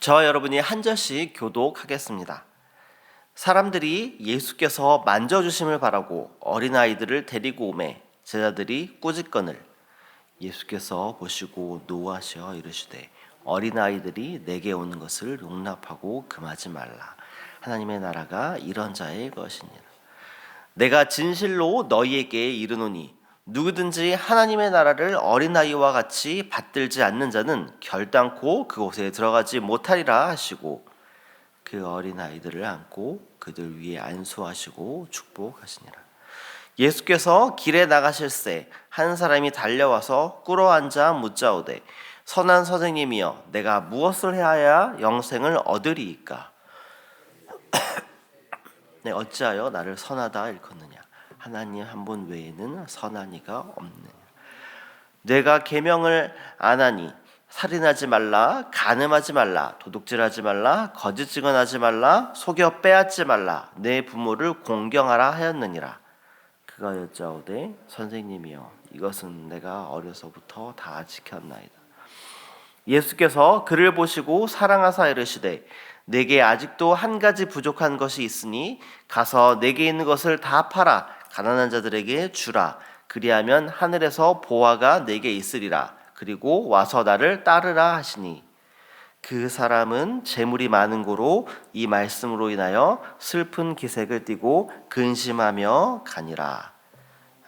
저와 여러분이 한 절씩 교독하겠습니다. 사람들이 예수께서 만져주심을 바라고 어린아이들을 데리고 오매 제자들이 꾸짖거늘 예수께서 보시고 노하시어 이르시되 어린아이들이 내게 오는 것을 용납하고 금하지 말라. 하나님의 나라가 이런 자의 것이니라. 내가 진실로 너희에게 이르노니 누구든지 하나님의 나라를 어린아이와 같이 받들지 않는 자는 결단코 그곳에 들어가지 못하리라 하시고 그 어린아이들을 안고 그들 위에 안수하시고 축복하시니라. 예수께서 길에 나가실새 한 사람이 달려와서 꿇어앉아 묻자오되 선한 선생님이여 내가 무엇을 해야 영생을 얻으리이까? 네, 어찌하여 나를 선하다 일컫느냐? 하나님 한 분 외에는 선한 이가 없느냐? 내가 계명을 안 하니 살인하지 말라, 간음하지 말라, 도둑질하지 말라, 거짓 증언하지 말라, 속여 빼앗지 말라, 내 부모를 공경하라 하였느니라. 그가 여짜오되 선생님이여 이것은 내가 어려서부터 다 지켰나이다. 예수께서 그를 보시고 사랑하사 이르시되 내게 아직도 한 가지 부족한 것이 있으니 가서 내게 있는 것을 다 팔아 가난한 자들에게 주라. 그리하면 하늘에서 보화가 내게 있으리라. 그리고 와서 나를 따르라 하시니 그 사람은 재물이 많은 고로 이 말씀으로 인하여 슬픈 기색을 띠고 근심하며 가니라.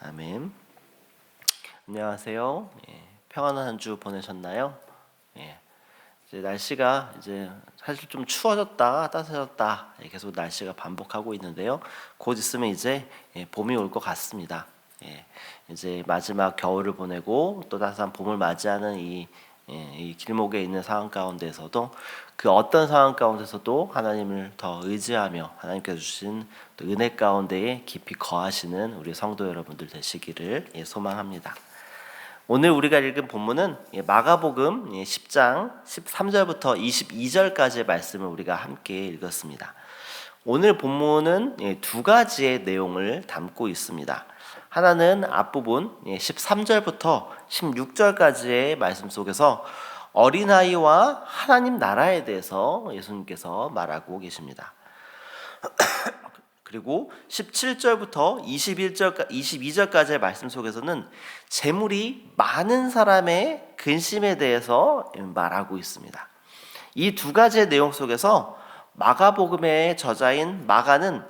아멘. 안녕하세요. 평안한 한 주 보내셨나요? 이제 날씨가 이제 사실 좀 추워졌다 따뜻해졌다 계속 날씨가 반복하고 있는데요. 곧 있으면 이제 봄이 올 것 같습니다. 이제 마지막 겨울을 보내고 또 따뜻한 봄을 맞이하는 이 길목에 있는 상황 가운데서도 그 어떤 상황 가운데서도 하나님을 더 의지하며 하나님께서 주신 또 은혜 가운데에 깊이 거하시는 우리 성도 여러분들 되시기를 소망합니다. 오늘 우리가 읽은 본문은 마가복음 10장 13절부터 22절까지의 말씀을 우리가 함께 읽었습니다. 오늘 본문은 두 가지의 내용을 담고 있습니다. 하나는 앞부분 13절부터 16절까지의 말씀 속에서 어린아이와 하나님 나라에 대해서 예수님께서 말하고 계십니다. 그리고 17절부터 22절까지의 말씀 속에서는 재물이 많은 사람의 근심에 대해서 말하고 있습니다. 이 두 가지의 내용 속에서 마가복음의 저자인 마가는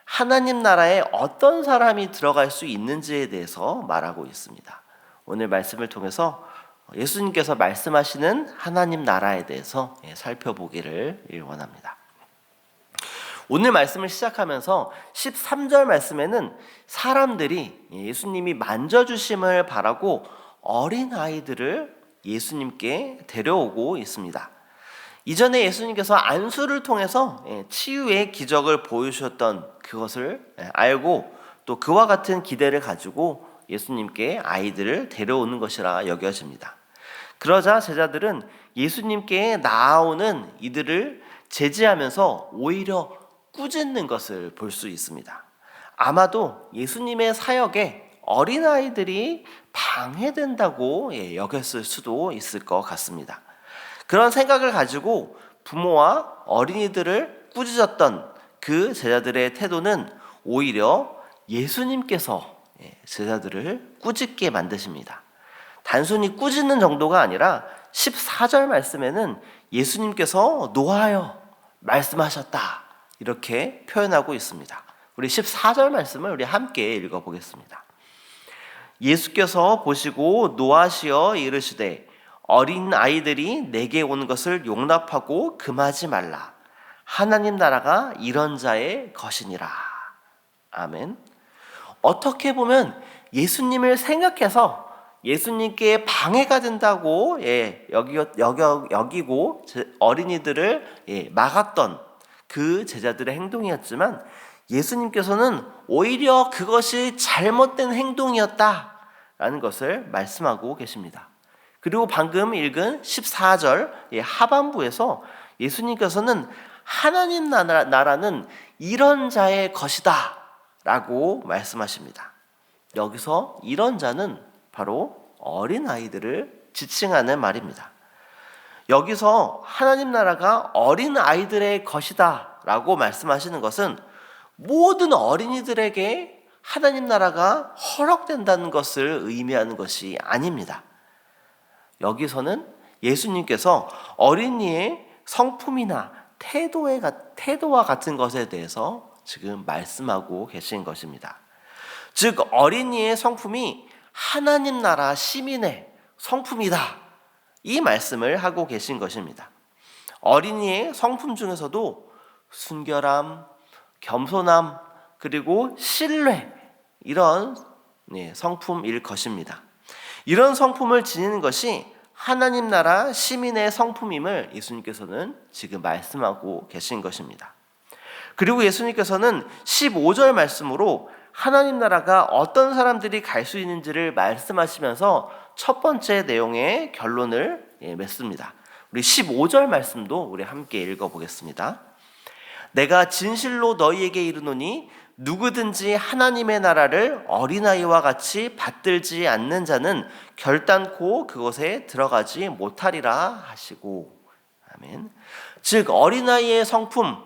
하나님 나라에 어떤 사람이 들어갈 수 있는지에 대해서 말하고 있습니다. 오늘 말씀을 통해서 예수님께서 말씀하시는 하나님 나라에 대해서 살펴보기를 원합니다. 오늘 말씀을 시작하면서 13절 말씀에는 사람들이 예수님이 만져주심을 바라고 어린아이들을 예수님께 데려오고 있습니다. 이전에 예수님께서 안수를 통해서 치유의 기적을 보여주셨던 그것을 알고 또 그와 같은 기대를 가지고 예수님께 아이들을 데려오는 것이라 여겨집니다. 그러자 제자들은 예수님께 나아오는 이들을 제지하면서 오히려 꾸짖는 것을 볼 수 있습니다. 아마도 예수님의 사역에 어린아이들이 방해된다고 여겼을 수도 있을 것 같습니다. 그런 생각을 가지고 부모와 어린이들을 꾸짖었던 그 제자들의 태도는 오히려 예수님께서 제자들을 꾸짖게 만드십니다. 단순히 꾸짖는 정도가 아니라 14절 말씀에는 예수님께서 노하여 말씀하셨다 이렇게 표현하고 있습니다. 우리 14절 말씀을 우리 함께 읽어보겠습니다. 예수께서 보시고 노하시어 이르시되 어린 아이들이 내게 오는 것을 용납하고 금하지 말라. 하나님 나라가 이런 자의 것이니라. 아멘. 어떻게 보면 예수님을 생각해서 예수님께 방해가 된다고 여기고 어린이들을 막았던 그 제자들의 행동이었지만 예수님께서는 오히려 그것이 잘못된 행동이었다라는 것을 말씀하고 계십니다. 그리고 방금 읽은 14절 하반부에서 예수님께서는 하나님 나라는 이런 자의 것이다 라고 말씀하십니다. 여기서 이런 자는 바로 어린아이들을 지칭하는 말입니다. 여기서 하나님 나라가 어린 아이들의 것이다 라고 말씀하시는 것은 모든 어린이들에게 하나님 나라가 허락된다는 것을 의미하는 것이 아닙니다. 여기서는 예수님께서 어린이의 성품이나 태도와 같은 것에 대해서 지금 말씀하고 계신 것입니다. 즉 어린이의 성품이 하나님 나라 시민의 성품이다, 이 말씀을 하고 계신 것입니다. 어린이의 성품 중에서도 순결함, 겸손함, 그리고 신뢰, 이런 성품일 것입니다. 이런 성품을 지니는 것이 하나님 나라 시민의 성품임을 예수님께서는 지금 말씀하고 계신 것입니다. 그리고 예수님께서는 15절 말씀으로 하나님 나라가 어떤 사람들이 갈 수 있는지를 말씀하시면서 첫 번째 내용의 결론을 맺습니다. 우리 15절 말씀도 우리 함께 읽어보겠습니다. 내가 진실로 너희에게 이르노니 누구든지 하나님의 나라를 어린아이와 같이 받들지 않는 자는 결단코 그곳에 들어가지 못하리라 하시고, 아멘. 즉 어린아이의 성품,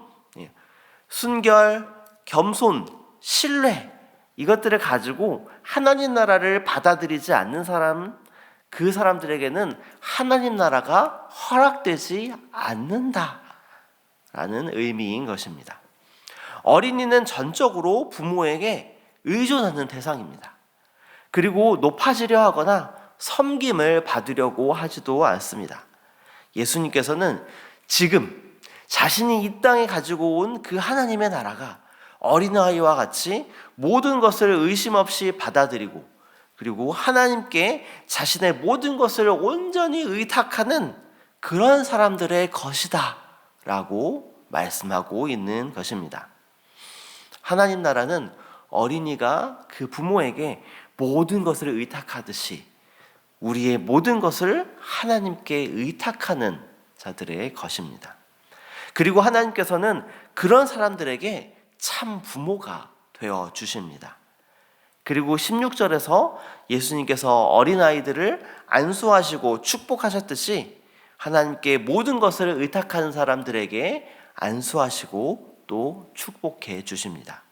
순결, 겸손, 신뢰, 이것들을 가지고 하나님 나라를 받아들이지 않는 사람, 그 사람들에게는 하나님 나라가 허락되지 않는다라는 의미인 것입니다. 어린이는 전적으로 부모에게 의존하는 대상입니다. 그리고 높아지려 하거나 섬김을 받으려고 하지도 않습니다. 예수님께서는 지금 자신이 이 땅에 가지고 온 그 하나님의 나라가 어린아이와 같이 모든 것을 의심 없이 받아들이고, 그리고 하나님께 자신의 모든 것을 온전히 의탁하는 그런 사람들의 것이다 라고 말씀하고 있는 것입니다. 하나님 나라는 어린이가 그 부모에게 모든 것을 의탁하듯이 우리의 모든 것을 하나님께 의탁하는 자들의 것입니다. 그리고 하나님께서는 그런 사람들에게 참 부모가 되어 주십니다. 그리고 16절에서 예수님께서 어린아이들을 안수하시고 축복하셨듯이 하나님께 모든 것을 의탁하는 사람들에게 안수하시고 또 축복해 주십니다.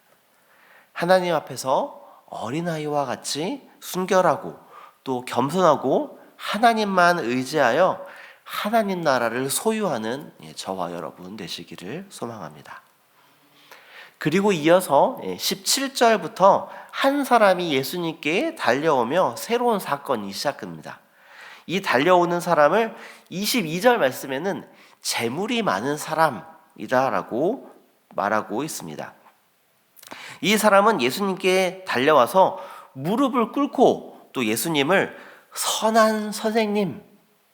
하나님 앞에서 어린아이와 같이 순결하고 또 겸손하고 하나님만 의지하여 하나님 나라를 소유하는 저와 여러분 되시기를 소망합니다. 그리고 이어서 17절부터 한 사람이 예수님께 달려오며 새로운 사건이 시작됩니다. 이 달려오는 사람을 22절 말씀에는 재물이 많은 사람이다라고 말하고 있습니다. 이 사람은 예수님께 달려와서 무릎을 꿇고 또 예수님을 선한 선생님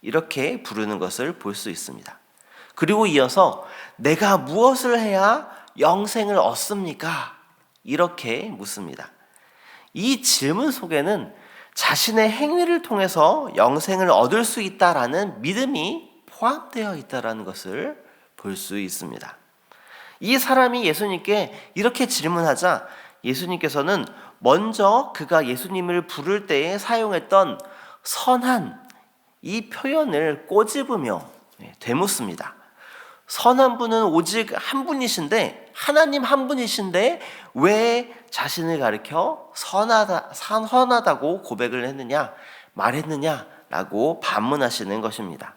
이렇게 부르는 것을 볼 수 있습니다. 그리고 이어서 내가 무엇을 해야 영생을 얻습니까? 이렇게 묻습니다. 이 질문 속에는 자신의 행위를 통해서 영생을 얻을 수 있다라는 믿음이 포함되어 있다는 것을 볼 수 있습니다. 이 사람이 예수님께 이렇게 질문하자 예수님께서는 먼저 그가 예수님을 부를 때에 사용했던 선한 이 표현을 꼬집으며 되묻습니다. 선한 분은 오직 한 분이신데, 하나님 한 분이신데 왜 자신을 가리켜 선하다고 고백을 했느냐, 말했느냐라고 반문하시는 것입니다.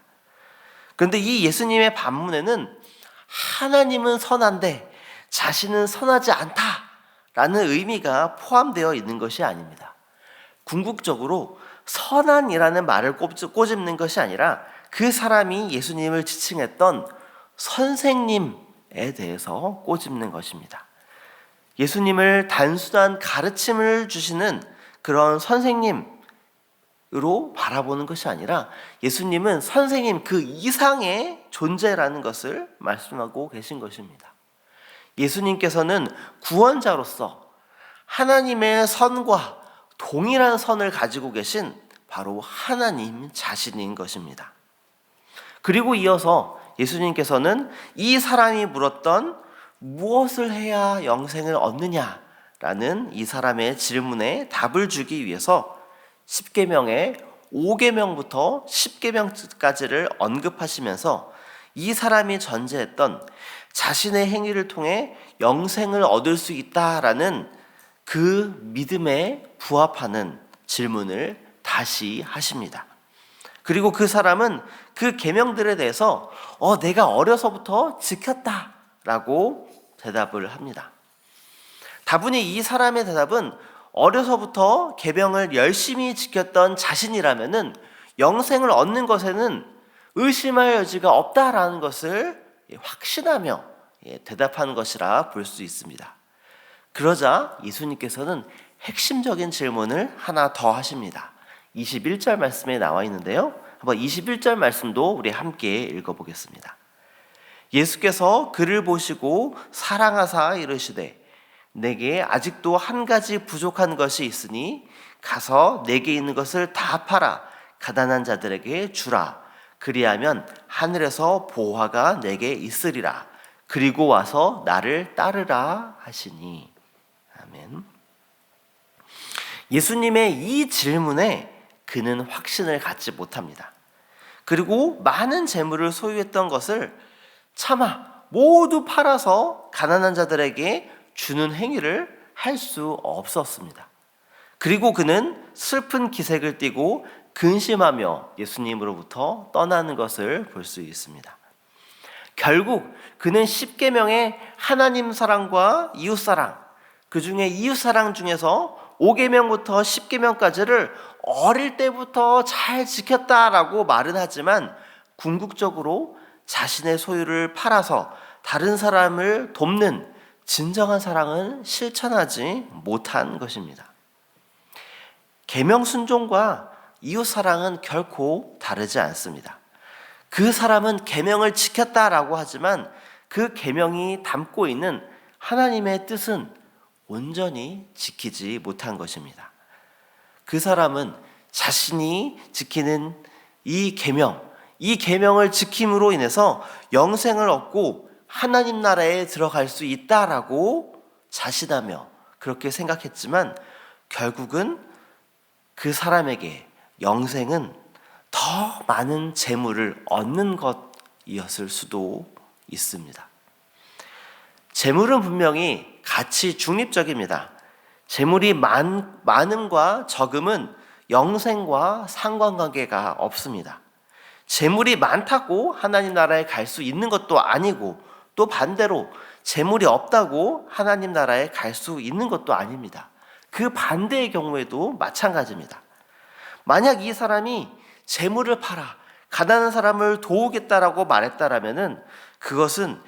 그런데 이 예수님의 반문에는 하나님은 선한데 자신은 선하지 않다라는 의미가 포함되어 있는 것이 아닙니다. 궁극적으로 선한이라는 말을 꼬집는 것이 아니라 그 사람이 예수님을 지칭했던 선생님에 대해서 꼬집는 것입니다. 예수님을 단순한 가르침을 주시는 그런 선생님으로 바라보는 것이 아니라 예수님은 선생님 그 이상의 존재라는 것을 말씀하고 계신 것입니다. 예수님께서는 구원자로서 하나님의 선과 동일한 선을 가지고 계신 바로 하나님 자신인 것입니다. 그리고 이어서 예수님께서는 이 사람이 물었던 무엇을 해야 영생을 얻느냐라는 이 사람의 질문에 답을 주기 위해서 십계명의 5계명부터 10계명까지를 언급하시면서 이 사람이 전제했던 자신의 행위를 통해 영생을 얻을 수 있다라는 그 믿음에 부합하는 질문을 다시 하십니다. 그리고 그 사람은 그 계명들에 대해서 내가 어려서부터 지켰다라고 대답을 합니다. 다분히 이 사람의 대답은 어려서부터 계명을 열심히 지켰던 자신이라면은 영생을 얻는 것에는 의심할 여지가 없다라는 것을 확신하며 대답하는 것이라 볼 수 있습니다. 그러자 예수님께서는 핵심적인 질문을 하나 더 하십니다. 21절 말씀에 나와 있는데요. 한번 21절 말씀도 우리 함께 읽어보겠습니다. 예수께서 그를 보시고 사랑하사 이르시되 내게 아직도 한 가지 부족한 것이 있으니 가서 내게 있는 것을 다 팔아 가난한 자들에게 주라. 그리하면 하늘에서 보화가 내게 있으리라. 그리고 와서 나를 따르라 하시니. 아멘. 예수님의 이 질문에 그는 확신을 갖지 못합니다. 그리고 많은 재물을 소유했던 것을 차마 모두 팔아서 가난한 자들에게 주는 행위를 할 수 없었습니다. 그리고 그는 슬픈 기색을 띠고 근심하며 예수님으로부터 떠나는 것을 볼 수 있습니다. 결국 그는 10계명의 하나님 사랑과 이웃 사랑, 그 중에 이웃 사랑 중에서 5계명부터 10계명까지를 어릴 때부터 잘 지켰다라고 말은 하지만 궁극적으로 자신의 소유를 팔아서 다른 사람을 돕는 진정한 사랑은 실천하지 못한 것입니다. 계명 순종과 이웃 사랑은 결코 다르지 않습니다. 그 사람은 계명을 지켰다라고 하지만 그 계명이 담고 있는 하나님의 뜻은 온전히 지키지 못한 것입니다. 그 사람은 자신이 지키는 이 계명을 지킴으로 인해서 영생을 얻고 하나님 나라에 들어갈 수 있다라고 자신하며 그렇게 생각했지만 결국은 그 사람에게 영생은 더 많은 재물을 얻는 것이었을 수도 있습니다. 재물은 분명히 가치 중립적입니다. 재물이 많음과 적음은 영생과 상관관계가 없습니다. 재물이 많다고 하나님 나라에 갈 수 있는 것도 아니고 또 반대로 재물이 없다고 하나님 나라에 갈 수 있는 것도 아닙니다. 그 반대의 경우에도 마찬가지입니다. 만약 이 사람이 재물을 팔아 가난한 사람을 도우겠다라고 말했다라면은 그것은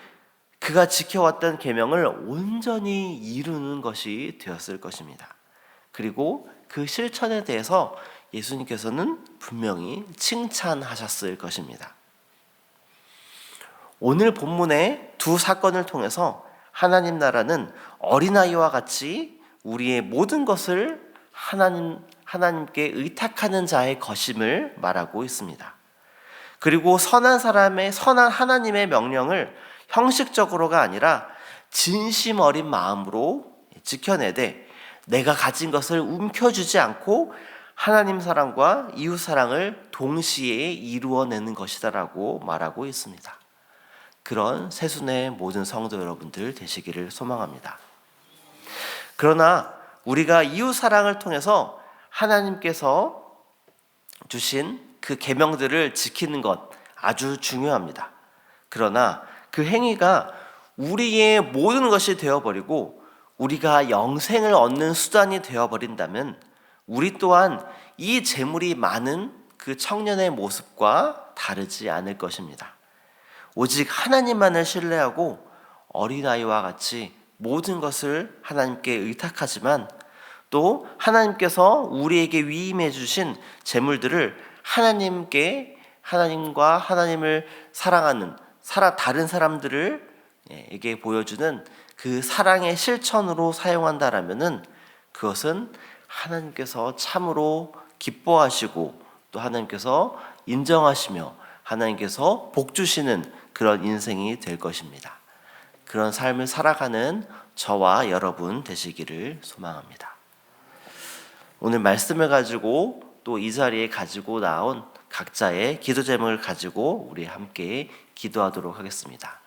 그가 지켜왔던 계명을 온전히 이루는 것이 되었을 것입니다. 그리고 그 실천에 대해서 예수님께서는 분명히 칭찬하셨을 것입니다. 오늘 본문의 두 사건을 통해서 하나님 나라는 어린아이와 같이 우리의 모든 것을 하나님께 의탁하는 자의 것임을 말하고 있습니다. 그리고 선한 하나님의 명령을 형식적으로가 아니라 진심 어린 마음으로 지켜내되 내가 가진 것을 움켜쥐지 않고 하나님 사랑과 이웃 사랑을 동시에 이루어내는 것이다라고 말하고 있습니다. 그런 새순의 모든 성도 여러분들 되시기를 소망합니다. 그러나 우리가 이웃 사랑을 통해서 하나님께서 주신 그 계명들을 지키는 것 아주 중요합니다. 그러나 그 행위가 우리의 모든 것이 되어버리고 우리가 영생을 얻는 수단이 되어버린다면 우리 또한 이 재물이 많은 그 청년의 모습과 다르지 않을 것입니다. 오직 하나님만을 신뢰하고 어린아이와 같이 모든 것을 하나님께 의탁하지만 또 하나님께서 우리에게 위임해 주신 재물들을 하나님과 하나님을 사랑하는 다른 사람들에게 보여주는 그 사랑의 실천으로 사용한다라면은 그것은 하나님께서 참으로 기뻐하시고 또 하나님께서 인정하시며 하나님께서 복 주시는 그런 인생이 될 것입니다. 그런 삶을 살아가는 저와 여러분 되시기를 소망합니다. 오늘 말씀을 가지고 또 또 이 자리에 가지고 나온 각자의 기도 제목을 가지고 우리 함께 기도하도록 하겠습니다.